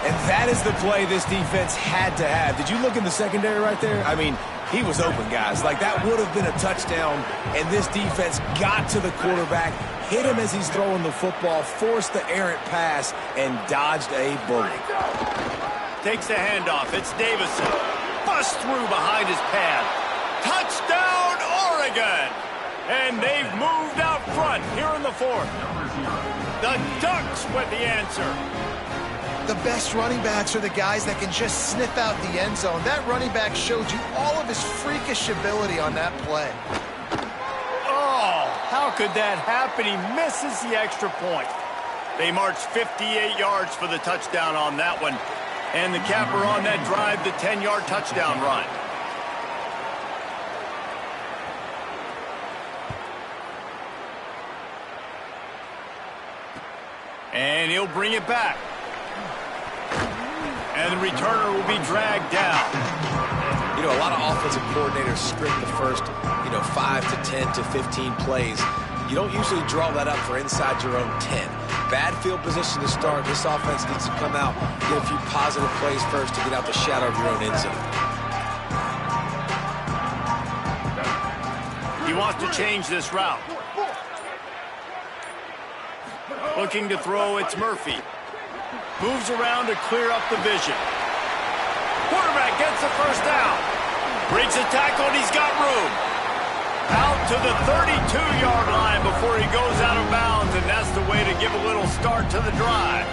And that is the play this defense had to have. Did you look in the secondary right there? I mean, he was open, guys. Like, that would have been a touchdown, and this defense got to the quarterback, hit him as he's throwing the football, forced the errant pass, and dodged a bullet. Takes the handoff. It's Davison. Bust through behind his pad. Touchdown, Oregon! And they've moved out front here in the 4th. The Ducks with the answer. The best running backs are the guys that can just sniff out the end zone. That running back showed you all of his freakish ability on that play. Oh, how could that happen? He misses the extra point. They marched 58 yards for the touchdown on that one. And the capper on that drive, the 10-yard touchdown run. And he'll bring it back. And the returner will be dragged down. You know, a lot of offensive coordinators script the first, 5 to 10 to 15 plays. You don't usually draw that up for inside your own 10. Bad field position to start. This offense needs to come out, get a few positive plays first to get out the shadow of your own end zone. He wants to change this route. Looking to throw, it's Murphy. Moves around to clear up the vision. Quarterback gets the first down. Breaks a tackle, and he's got room. Out to the 32-yard line before he goes out of bounds, and that's the way to give a little start to the drive.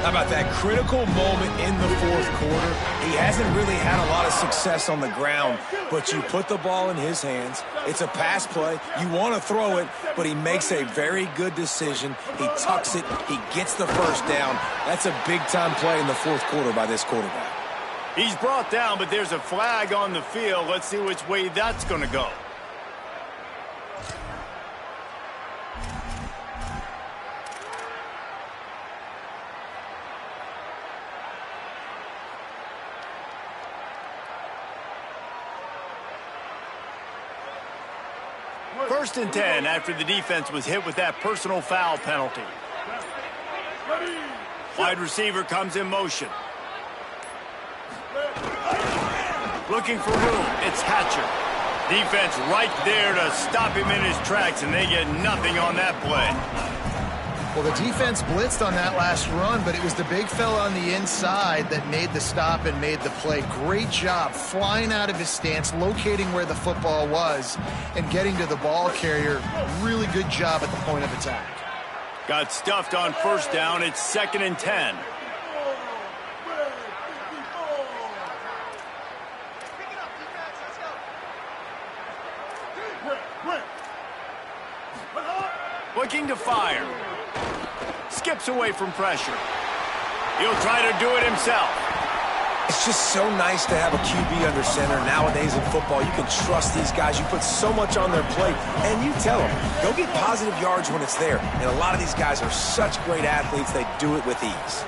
How about that critical moment in the fourth quarter? He hasn't really had a lot of success on the ground, but you put the ball in his hands. It's a pass play. You want to throw it, but he makes a very good decision. He tucks it. He gets the first down. That's a big-time play in the fourth quarter by this quarterback. He's brought down, but there's a flag on the field. Let's see which way that's going to go. First and 10 after the defense was hit with that personal foul penalty. Wide receiver comes in motion. Looking for room, it's Hatcher. Defense right there to stop him in his tracks, and they get nothing on that play. Well, the defense blitzed on that last run, but it was the big fella on the inside that made the stop and made the play. Great job flying out of his stance, locating where the football was, and getting to the ball carrier. Really good job at the point of attack. Got stuffed on first down. It's 2nd and 10. Looking to fire. Skips away from pressure. He'll try to do it himself. It's just so nice to have a QB under center. Nowadays in football, you can trust these guys. You put so much on their plate, and you tell them, go get positive yards when it's there. And a lot of these guys are such great athletes, they do it with ease.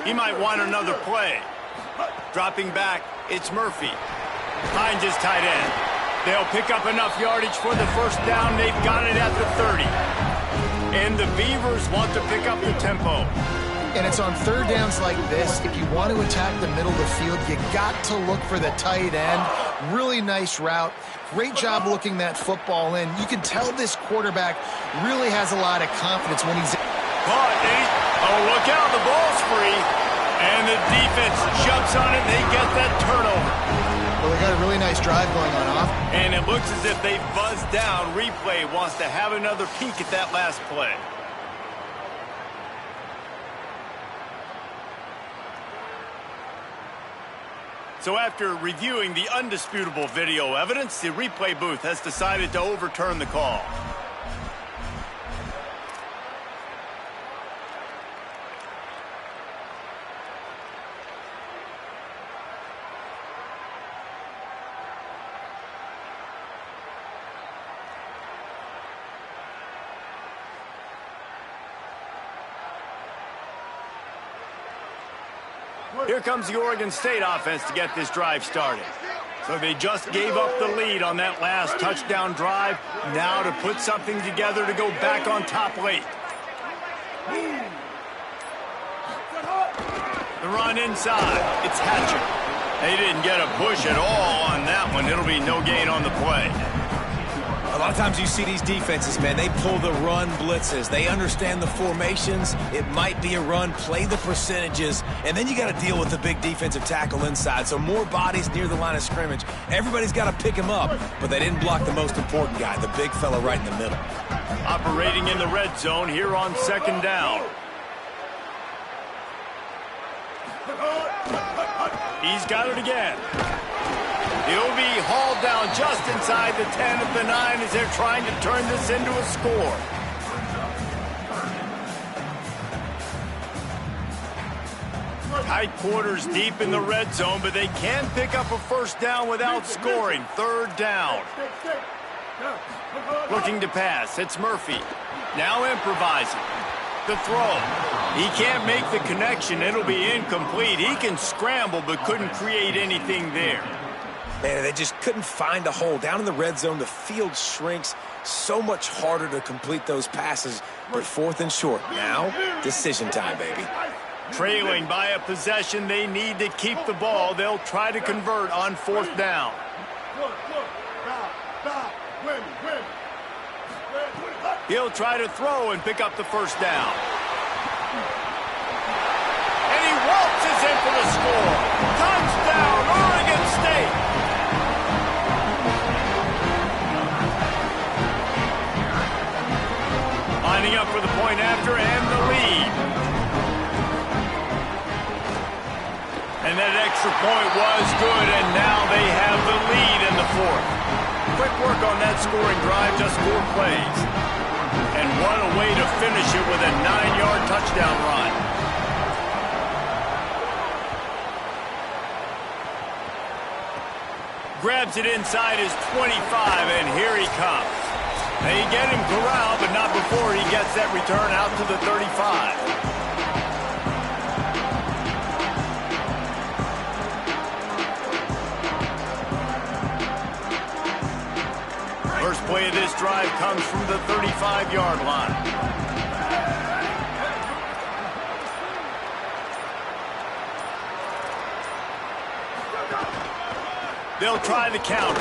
He might want another play. Dropping back, it's Murphy. Finds his tight end. They'll pick up enough yardage for the first down. They've got it at the 30. And the Beavers want to pick up the tempo. And it's on third downs like this. If you want to attack the middle of the field, you got to look for the tight end. Really nice route. Great job looking that football in. You can tell this quarterback really has a lot of confidence when he's... Caught, oh, look out, the ball's free. And the defense jumps on it, they get that turnover. Well, they got a really nice drive going on off. And it looks as if they buzzed down. Replay wants to have another peek at that last play. So after reviewing the undisputable video evidence, the replay booth has decided to overturn the call. Here comes the Oregon State offense to get this drive started. So they just gave up the lead on that last touchdown drive. Now to put something together to go back on top late. The run inside. It's Hatcher. They didn't get a push at all on that one. It'll be no gain on the play. A lot of times you see these defenses, man, they pull the run blitzes. They understand the formations. It might be a run, play the percentages, and then you got to deal with the big defensive tackle inside. So more bodies near the line of scrimmage. Everybody's got to pick him up, but they didn't block the most important guy, the big fella right in the middle. Operating in the red zone here on 2nd down. He's got it again. He'll be hauled down just inside the 10 of the 9 as they're trying to turn this into a score. Tight quarters deep in the red zone, but they can pick up a first down without scoring. Third down. Looking to pass. It's Murphy. Now improvising. The throw. He can't make the connection. It'll be incomplete. He can scramble, but couldn't create anything there. Man, they just couldn't find a hole. Down in the red zone, the field shrinks. So much harder to complete those passes, but fourth and short. Now, decision time, baby. Trailing by a possession, they need to keep the ball. They'll try to convert on fourth down. He'll try to throw and pick up the first down. And he waltzes in for the score. Touchdown, Oregon State. Lining up for the point after and the lead. And that extra point was good, and now they have the lead in the fourth. Quick work on that scoring drive, just 4 plays. And what a way to finish it with a 9-yard touchdown run. Grabs it inside his 25, and here he comes. They get him corralled, but not before he gets that return out to the 35. First play of this drive comes from the 35-yard line. They'll try the counter.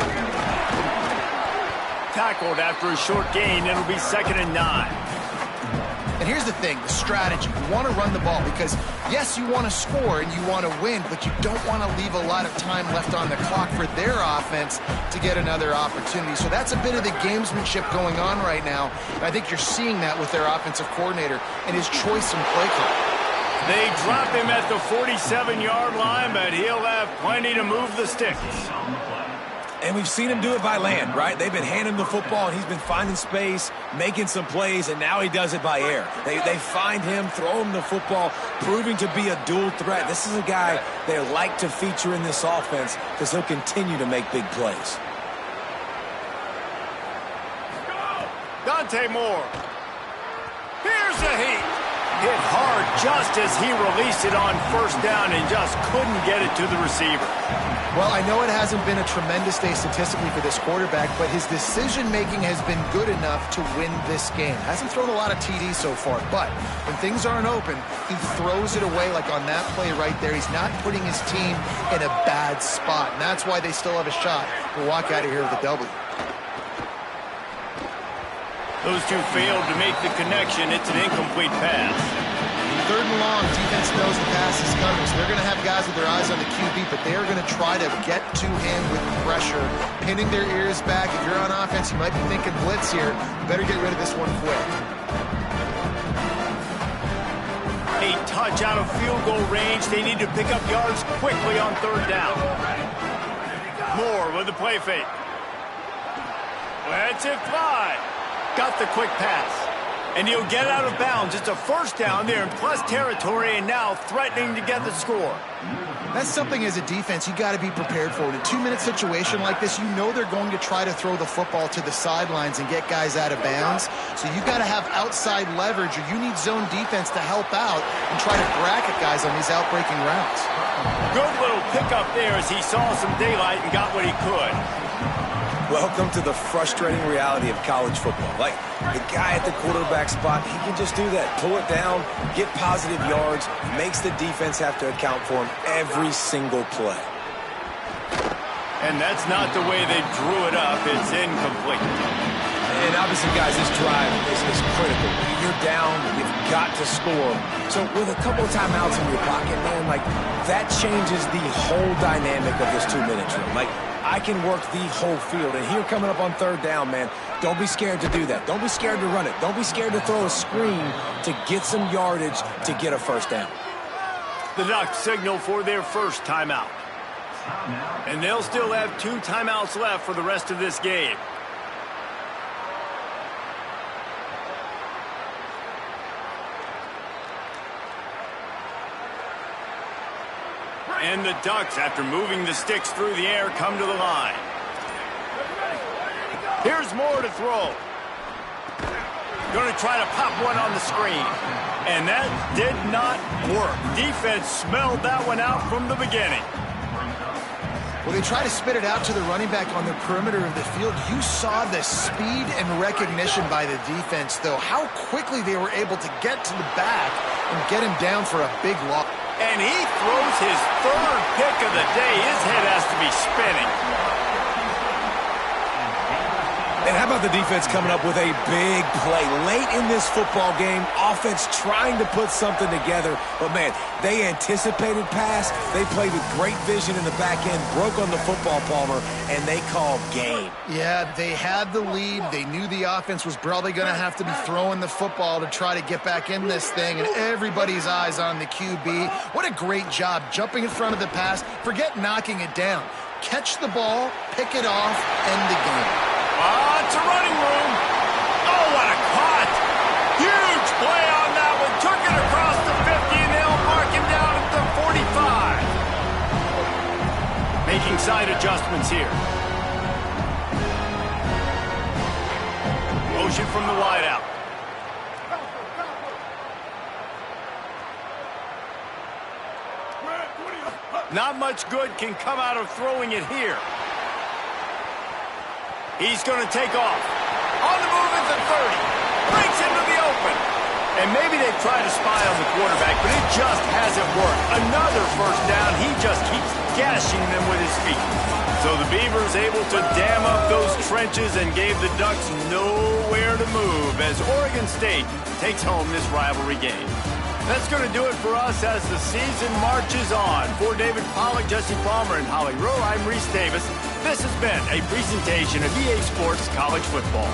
Tackled after a short gain. It'll be 2nd and 9. And here's the thing, the strategy. You want to run the ball because, yes, you want to score and you want to win, but you don't want to leave a lot of time left on the clock for their offense to get another opportunity. So that's a bit of the gamesmanship going on right now. And I think you're seeing that with their offensive coordinator and his choice in play call. They drop him at the 47-yard line, but he'll have plenty to move the sticks. And we've seen him do it by land, right? They've been handing him the football, and he's been finding space, making some plays, and now he does it by air. They find him, throw him the football, proving to be a dual threat. This is a guy they like to feature in this offense because he'll continue to make big plays. Dante Moore. Here's a heat. Hit hard just as he released it on first down and just couldn't get it to the receiver. Well, I know it hasn't been a tremendous day statistically for this quarterback, but his decision-making has been good enough to win this game. Hasn't thrown a lot of TDs so far, but when things aren't open, he throws it away like on that play right there. He's not putting his team in a bad spot, and that's why they still have a shot to walk out of here with a W. Those two failed to make the connection. It's an incomplete pass. 3rd and long, defense knows the pass is coming, so they're going to have guys with their eyes on the QB, but they're going to try to get to him with pressure, pinning their ears back. If you're on offense, you might be thinking blitz here. You better get rid of this one quick. A touch out of field goal range. They need to pick up yards quickly on 3rd down. Moore with the play fake. Let's it fly. Got the quick pass. And he'll get out of bounds. It's a first down there in plus territory and now threatening to get the score. That's something as a defense you got to be prepared for. In a 2-minute situation like this, you know they're going to try to throw the football to the sidelines and get guys out of bounds. So you got to have outside leverage, or you need zone defense to help out and try to bracket guys on these outbreaking routes. Good little pickup there as he saw some daylight and got what he could. Welcome to the frustrating reality of college football. Like, the guy at the quarterback spot, he can just do that. Pull it down, get positive yards, makes the defense have to account for him every single play. And that's not the way they drew it up. It's incomplete. And obviously, guys, this drive is critical. You're down, you've got to score. So with a couple of timeouts in your pocket, man, like, that changes the whole dynamic of this 2-minute drill. Like, I can work the whole field. And here coming up on 3rd down, man, don't be scared to do that. Don't be scared to run it. Don't be scared to throw a screen to get some yardage to get a first down. The Ducks signal for their first timeout. And they'll still have 2 timeouts left for the rest of this game. And the Ducks, after moving the sticks through the air, come to the line. Here's Moore to throw. Going to try to pop one on the screen. And that did not work. Defense smelled that one out from the beginning. Well, they try to spit it out to the running back on the perimeter of the field. You saw the speed and recognition by the defense, though. How quickly they were able to get to the back and get him down for a big loss. And he throws his 3rd pick of the day. His head has to be spinning. And how about the defense coming up with a big play late in this football game? Offense trying to put something together. But, man, they anticipated pass. They played with great vision in the back end, broke on the football, Palmer, and they called game. Yeah, they had the lead. They knew the offense was probably going to have to be throwing the football to try to get back in this thing, and everybody's eyes on the QB. What a great job jumping in front of the pass. Forget knocking it down. Catch the ball, pick it off, end the game. It's a running room. Oh, what a cut. Huge play on that one. Took it across the 50, and they'll mark him down at the 45. Making side adjustments here. Motion from the wideout. Not much good can come out of throwing it here. He's going to take off. On the move at the 30. Breaks into the open. And maybe they try to spy on the quarterback, but it just hasn't worked. Another first down. He just keeps gashing them with his feet. So the Beavers able to dam up those trenches and gave the Ducks nowhere to move as Oregon State takes home this rivalry game. That's going to do it for us as the season marches on. For David Pollack, Jesse Palmer, and Holly Rowe, I'm Reese Davis. This has been a presentation of EA Sports College Football.